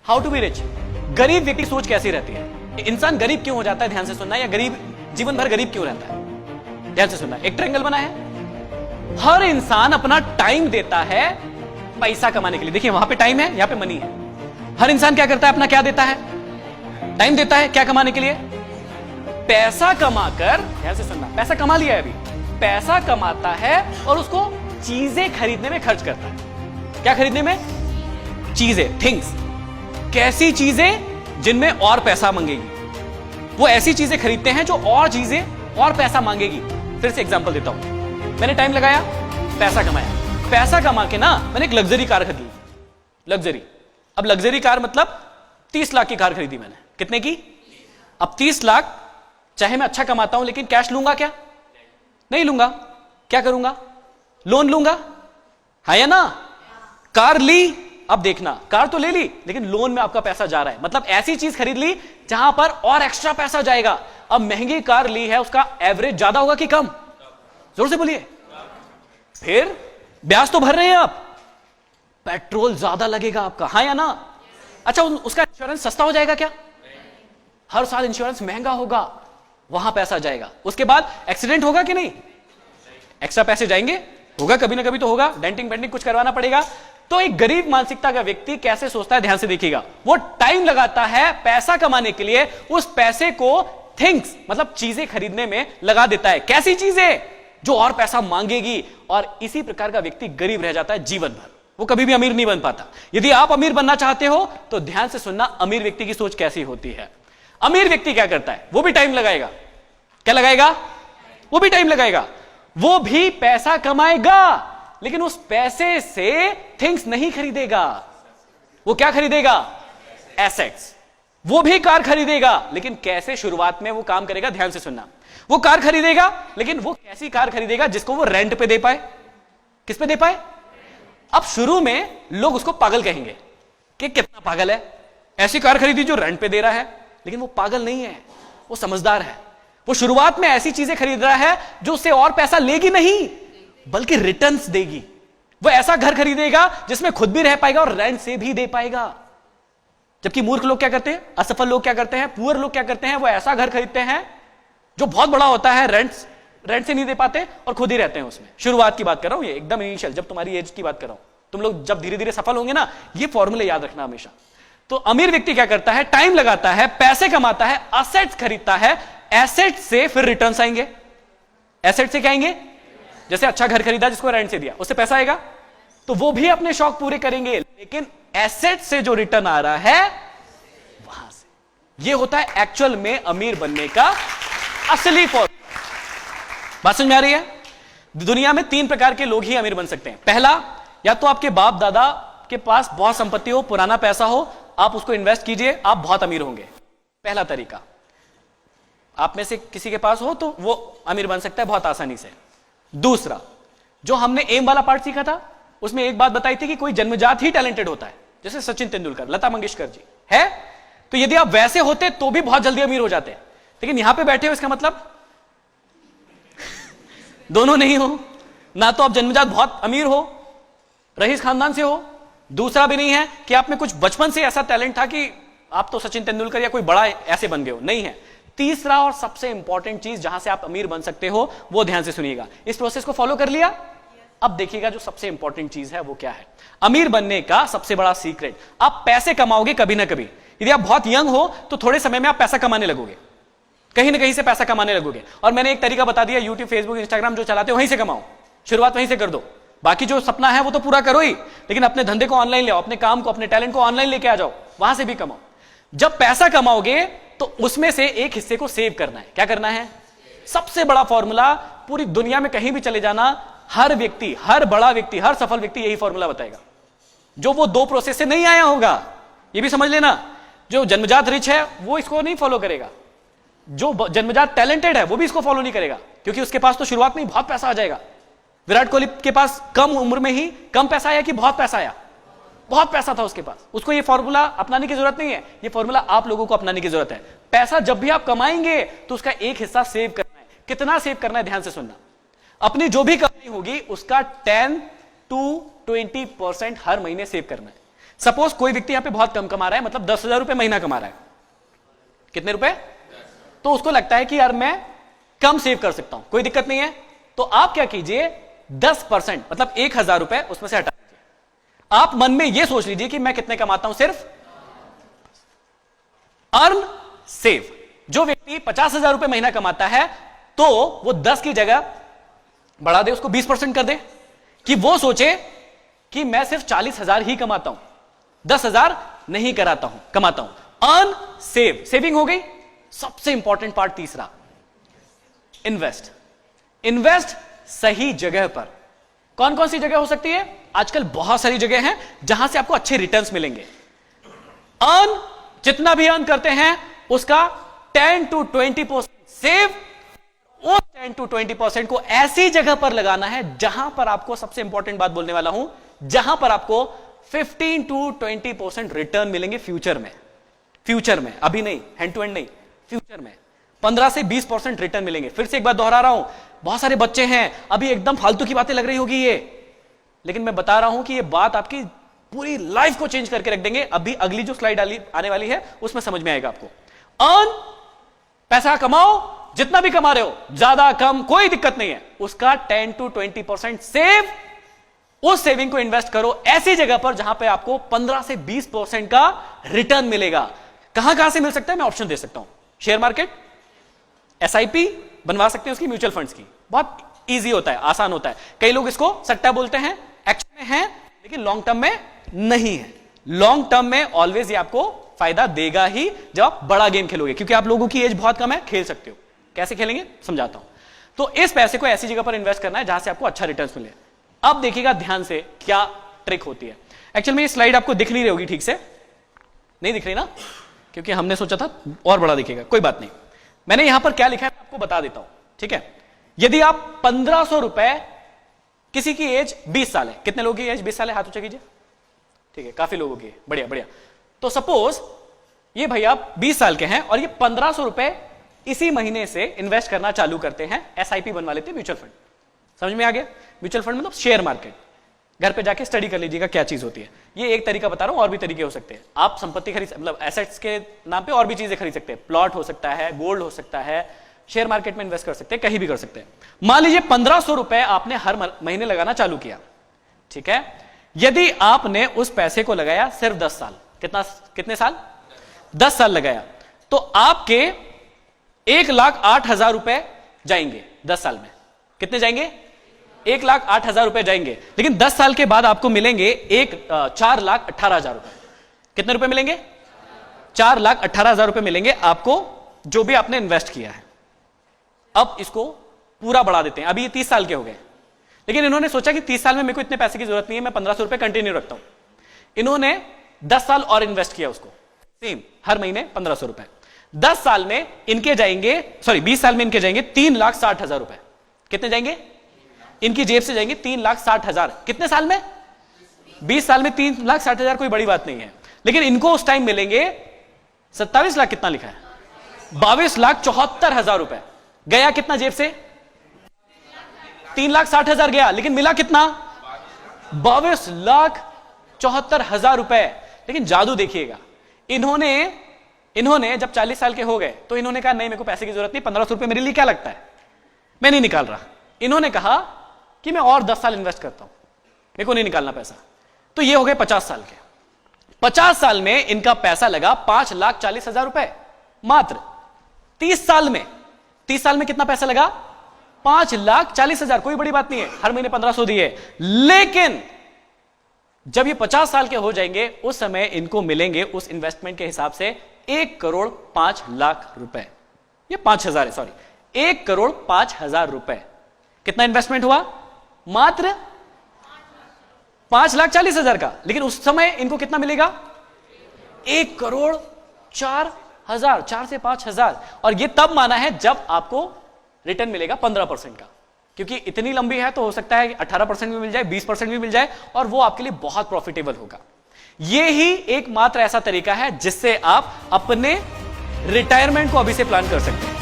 How to be rich. गरीब व्यक्ति की सोच कैसी रहती है? इंसान गरीब क्यों हो जाता है, ध्यान से सुनना, या गरीब जीवन भर गरीब क्यों रहता है? ध्यान से सुनना। एक ट्रायंगल बना है, हर इंसान अपना टाइम देता है पैसा कमाने के लिए। देखिए वहां पे टाइम है, यहां पे मनी है। हर इंसान क्या करता है? अपना क्या देता है? टाइम देता है। क्या कमाने के लिए? पैसा कमाकर, ध्यान से सुनना, पैसा कमा लिया है अभी, पैसा कमाता है और उसको चीजें खरीदने में खर्च करता है। क्या खरीदने में? चीजें, थिंग्स। कैसी चीजें? जिनमें और पैसा मांगेगी। वो ऐसी चीजें खरीदते हैं जो और चीजें और पैसा मांगेगी। फिर से एग्जांपल देता हूं। मैंने टाइम लगाया, पैसा कमाया, पैसा कमा के ना मैंने एक लग्जरी कार खरीदी। लग्जरी, अब लग्जरी कार मतलब 30 लाख की कार खरीदी मैंने। कितने की? अब 30 लाख, चाहे मैं अच्छा कमाता हूं लेकिन कैश लूंगा क्या? नहीं लूंगा। क्या करूंगा? लोन लूंगा, है या ना? कार ली, अब देखना, कार तो ले ली लेकिन लोन में आपका पैसा जा रहा है, मतलब ऐसी चीज खरीद ली जहां पर और एक्स्ट्रा पैसा जाएगा। अब महंगी कार ली है, उसका एवरेज ज्यादा होगा कि कम? जोर से बोलिए। फिर ब्याज तो भर रहे हैं आप, पेट्रोल ज्यादा लगेगा आपका, हाँ या ना? अच्छा, उसका इंश्योरेंस सस्ता हो जाएगा क्या? हर साल इंश्योरेंस महंगा होगा, वहां पैसा जाएगा। उसके बाद एक्सीडेंट होगा कि नहीं? एक्स्ट्रा पैसे जाएंगे, होगा कभी ना कभी तो होगा, डेंटिंग पेंटिंग कुछ करवाना पड़ेगा। तो एक गरीब मानसिकता का व्यक्ति कैसे सोचता है, ध्यान से देखिएगा। वो टाइम लगाता है पैसा कमाने के लिए, उस पैसे को थिंग्स मतलब चीजें खरीदने में लगा देता है। कैसी चीजें? जो और पैसा मांगेगी। और इसी प्रकार का व्यक्ति गरीब रह जाता है जीवन भर, वो कभी भी अमीर नहीं बन पाता। यदि आप अमीर बनना चाहते हो तो ध्यान से सुनना, अमीर व्यक्ति की सोच कैसी होती है। अमीर व्यक्ति क्या करता है? वो भी टाइम लगाएगा। क्या लगाएगा? वो भी टाइम लगाएगा, वो भी पैसा कमाएगा लेकिन उस पैसे से थिंग्स नहीं खरीदेगा। वो क्या खरीदेगा? एसेट्स। वो भी कार खरीदेगा लेकिन कैसे? शुरुआत में वो काम करेगा, ध्यान से सुनना, वो कार खरीदेगा लेकिन वो कैसी कार खरीदेगा जिसको वो रेंट पे दे पाए। किस पे दे पाए? अब शुरू में लोग उसको पागल कहेंगे कि कितना पागल है, ऐसी कार खरीदी जो रेंट पे दे रहा है। लेकिन वो पागल नहीं है, वो समझदार है। वो शुरुआत में ऐसी चीजें खरीद रहा है जो उससे और पैसा लेगी नहीं बल्कि रिटर्न्स देगी। वो ऐसा घर खरीदेगा जिसमें खुद भी रह पाएगा और रेंट से भी दे पाएगा। जबकि मूर्ख लोग क्या करते हैं, असफल लोग क्या करते हैं, पुअर लोग क्या करते हैं? वो ऐसा घर खरीदते हैं जो बहुत बड़ा होता है, रेंट से नहीं दे पाते और खुद ही रहते हैं उसमें। शुरुआत की बात कर रहा हूं, ये एकदम इनिशियल, जब तुम्हारी एज की बात कर रहा हूं। तुम लोग जब धीरे धीरे सफल होंगे ना, ये फॉर्मूले याद रखना हमेशा। तो अमीर व्यक्ति क्या करता है? टाइम लगाता है, पैसे कमाता है, एसेट्स खरीदता है, एसेट से फिर रिटर्न्स आएंगे। एसेट से क्या आएंगे? जैसे अच्छा घर खरीदा जिसको रेंट से दिया, उससे पैसा आएगा, तो वो भी अपने शौक पूरे करेंगे, लेकिन एसेट से जो रिटर्न आ रहा है वहां से। ये होता है एक्चुअल में अमीर बनने का असली फॉर्मूला। बात समझ में आ रही है? दुनिया में 3 प्रकार के लोग ही अमीर बन सकते हैं। पहला, या तो आपके बाप दादा के पास बहुत संपत्ति हो, पुराना पैसा हो, आप उसको इन्वेस्ट कीजिए, आप बहुत अमीर होंगे। पहला तरीका। आप में से किसी के पास हो तो वो अमीर बन सकता है बहुत आसानी से। दूसरा, जो हमने एम वाला पार्ट सीखा था, उसमें एक बात बताई थी कि कोई जन्मजात ही टैलेंटेड होता है, जैसे सचिन तेंदुलकर, लता मंगेशकर जी है, तो यदि आप वैसे होते तो भी बहुत जल्दी अमीर हो जाते हैं। लेकिन यहां पे बैठे हो, इसका मतलब दोनों नहीं हो। ना तो आप जन्मजात बहुत अमीर हो, रईस खानदान से हो, दूसरा भी नहीं है कि आप में कुछ बचपन से ऐसा टैलेंट था कि आप तो सचिन तेंदुलकर या कोई बड़ा ऐसे बन गए हो, नहीं है। तीसरा और सबसे इंपॉर्टेंट चीज जहां से आप अमीर बन सकते हो, वो ध्यान से सुनिएगा। इस प्रोसेस को फॉलो कर लिया? अब देखिएगा जो सबसे इंपॉर्टेंट चीज है वो क्या है। अमीर बनने का सबसे बड़ा सीक्रेट, आप पैसे कमाओगे कभी ना कभी। यदि आप बहुत यंग हो तो थोड़े समय में आप पैसा कमाने लगोगे, कहीं ना कहीं से पैसा कमाने लगोगे। और मैंने एक तरीका बता दिया, यूट्यूब, फेसबुक, इंस्टाग्राम जो चलाते हो वहीं से कमाओ, शुरुआत वहीं से कर दो। बाकी जो सपना है वो तो पूरा करो ही, लेकिन अपने धंधे को ऑनलाइन ले आओ, अपने काम को, अपने टैलेंट को ऑनलाइन लेके आ जाओ, वहां से भी कमाओ। जब पैसा कमाओगे तो उसमें से एक हिस्से को सेव करना है। क्या करना है? सबसे बड़ा फॉर्मूला, पूरी दुनिया में कहीं भी चले जाना, हर व्यक्ति, हर बड़ा व्यक्ति, हर सफल व्यक्ति यही फॉर्मूला बताएगा, जो वो 2 प्रोसेस से नहीं आया होगा। ये भी समझ लेना, जो जन्मजात रिच है वो इसको नहीं फॉलो करेगा, जो जन्मजात टैलेंटेड है वो भी इसको फॉलो नहीं करेगा, क्योंकि उसके पास तो शुरुआत में ही बहुत पैसा आ जाएगा। विराट कोहली के पास कम उम्र में ही कम पैसा आया कि बहुत पैसा आया? बहुत पैसा था उसके पास। उसको ये फॉर्मूला अपनाने की जरूरत नहीं है, ये फॉर्मूला आप लोगों को अपनाने की जरूरत है। पैसा जब भी आप कमाएंगे तो उसका एक हिस्सा सेव करना है। कितना सेव करना है? ध्यान से सुनना। अपनी जो भी कमाई होगी उसका 10 to 20% हर महीने सेव करना है। सपोज कोई व्यक्ति यहां पे बहुत कम कमा रहा है, मतलब 10,000 रुपए महीना कमा रहा है। कितने रुपए? तो उसको लगता है कि यार मैं कम सेव कर सकता हूं, कोई दिक्कत नहीं है। तो आप क्या कीजिए, 10% मतलब 1,000 रुपए उसमें से हटा दीजिए। आप मन में यह सोच लीजिए कि मैं कितने कमाता हूं, सिर्फ अर्न सेव। जो व्यक्ति 50,000 रुपए महीना कमाता है तो वो 10 की जगह बढ़ा दे, उसको 20% कर दे, कि वो सोचे कि मैं सिर्फ 40,000 ही कमाता हूं, 10,000 नहीं कमाता हूं। अर्न सेव, सेविंग हो गई। सबसे इंपॉर्टेंट पार्ट तीसरा, इन्वेस्ट। इन्वेस्ट सही जगह पर। कौन कौन सी जगह हो सकती है? आजकल बहुत सारी जगह हैं जहां से आपको अच्छे रिटर्न्स मिलेंगे। अर्न, जितना भी अर्न करते हैं उसका 10 to 20% सेव। उस 10 to 20% को ऐसी जगह पर लगाना है जहां पर आपको, सबसे इंपॉर्टेंट बात बोलने वाला हूं, जहां पर आपको 15 to 20% रिटर्न मिलेंगे फ्यूचर में। फ्यूचर में, अभी नहीं, हैंड टू हैंड नहीं, फ्यूचर में 15 से 20% रिटर्न मिलेंगे। फिर से एक बात दोहरा रहा हूं, बहुत सारे बच्चे हैं, अभी एकदम फालतू की बातें लग रही होगी ये, लेकिन मैं बता रहा हूं कि ये बात आपकी पूरी लाइफ को चेंज करके रख देंगे। अभी अगली जो स्लाइड आने वाली है उसमें समझ में आएगा आपको। अर्न, पैसा कमाओ, जितना भी कमा रहे हो, ज्यादा कम कोई दिक्कत नहीं है, उसका 10 to 20% सेव। उस सेविंग को इन्वेस्ट करो ऐसी जगह पर जहां पे आपको 15 से 20% का रिटर्न मिलेगा। कहां कहां से मिल सकता है, मैं ऑप्शन दे सकता हूं। शेयर मार्केट, एसआईपी बनवा सकते हैं उसकी, म्यूचुअल फंड्स की, बहुत इजी होता है, आसान होता है। कई लोग इसको सट्टा बोलते हैं, एक्चुअल में है लेकिन लॉन्ग टर्म में नहीं है। लॉन्ग टर्म में ऑलवेज ये आपको फायदा देगा ही जब आप बड़ा गेम खेलोगे, क्योंकि आप लोगों की एज बहुत कम है, खेल सकते हो। कैसे खेलेंगे समझाता हूं। तो इस पैसे को ऐसी जगह पर इन्वेस्ट करना है जहां से आपको अच्छा रिटर्न मिले। अब देखिएगा ध्यान से क्या ट्रिक होती है। एक्चुअल में ये स्लाइड आपको दिख नहीं रही होगी, ठीक से नहीं दिख रही ना, क्योंकि हमने सोचा था और बड़ा दिखेगा, कोई बात नहीं। मैंने यहां पर क्या लिखा है आपको बता देता हूं, ठीक है। यदि आप 1500 रुपए, किसी की एज 20 साल है, कितने लोगों की एज 20 साल है, हाथ ऊंचा कीजिए, ठीक है, काफी लोगों की, बढ़िया बढ़िया। तो सपोज ये भैया 20 साल के हैं और ये 1500 रुपए इसी महीने से इन्वेस्ट करना चालू करते हैं, एसआईपी बनवा लेते हैं, म्यूचुअल फंड। समझ में आ गया? म्यूचुअल फंड मतलब शेयर मार्केट। घर पे जाके स्टडी कर लीजिएगा क्या चीज होती है। ये एक तरीका बता रहा हूं, और भी तरीके हो सकते हैं। आप संपत्ति खरीद, मतलब एसेट्स के नाम पे और भी चीजें खरीद सकते हैं, प्लॉट हो सकता है, गोल्ड हो सकता है, शेयर मार्केट में इन्वेस्ट कर सकते हैं, कहीं भी कर सकते हैं। मान लीजिए 1500 रुपए आपने हर महीने लगाना चालू किया, ठीक है। यदि आपने उस पैसे को लगाया सिर्फ 10 साल, कितने साल? 10 साल लगाया, तो आपके 1,08,000 रुपए जाएंगे 10 साल में। कितने जाएंगे? 1,08,000 रुपए जाएंगे। लेकिन 10 साल के बाद आपको मिलेंगे 4,18,000 रुपए। कितने रुपए मिलेंगे? 4,18,000 रुपए मिलेंगे आपको, जो भी आपने इन्वेस्ट किया है। अब इसको पूरा बढ़ा देते हैं। अभी ये 30 साल के हो गए, लेकिन इन्होंने सोचा कि 30 साल में मेरे को इतने पैसे की जरूरत नहीं है, मैं 1500 रुपए कंटिन्यू रखता हूं। इन्होंने 10 साल और इन्वेस्ट किया उसको, सेम हर महीने 1500 रुपए। 10 साल में इनके जाएंगे, सॉरी 20 साल में इनके जाएंगे 3,60,000 रुपए। कितने जाएंगे? इनकी जेब से जाएंगे 3,60,000। कितने साल में? 20 साल में 3,60,000 कोई बड़ी बात नहीं है। लेकिन इनको उस टाइम मिलेंगे 27 लाख, कितना लिखा है? 22,74,000 रुपए। गया कितना जेब से? 3,60,000 गया, लेकिन मिला कितना? 22,74,000 रुपए। लेकिन जादू देखिएगा, इन्होंने जब 40 साल के हो गए तो इन्होंने कहा नहीं, मेरे को पैसे की जरूरत नहीं, 1500 रुपए मेरे लिए क्या लगता है, मैं नहीं निकाल रहा। इन्होंने कहा कि मैं और 10 साल इन्वेस्ट करता हूं, मेरे को नहीं निकालना पैसा। तो ये हो गए 50 साल के। 50 साल में इनका पैसा लगा 5,40,000 रुपए मात्र। 30 साल में कितना पैसा लगा? 5,40,000। कोई बड़ी बात नहीं है, हर महीने 1500 दिए। लेकिन जब ये 50 साल के हो जाएंगे उस समय इनको मिलेंगे उस इन्वेस्टमेंट के हिसाब से 1,05,00,000 रुपए। ये 5,000 है, सॉरी, 1,05,000 रुपए। कितना इन्वेस्टमेंट हुआ? मात्र 5,40,000 का। लेकिन उस समय इनको कितना मिलेगा? 1,04,000, 4 से 5,000। और ये तब माना है जब आपको रिटर्न मिलेगा 15% का, क्योंकि इतनी लंबी है तो हो सकता है 18% भी मिल जाए, 20% भी मिल जाए, और वो आपके लिए बहुत प्रॉफिटेबल होगा। ये ही एकमात्र ऐसा तरीका है जिससे आप अपने रिटायरमेंट को अभी से प्लान कर सकते हैं।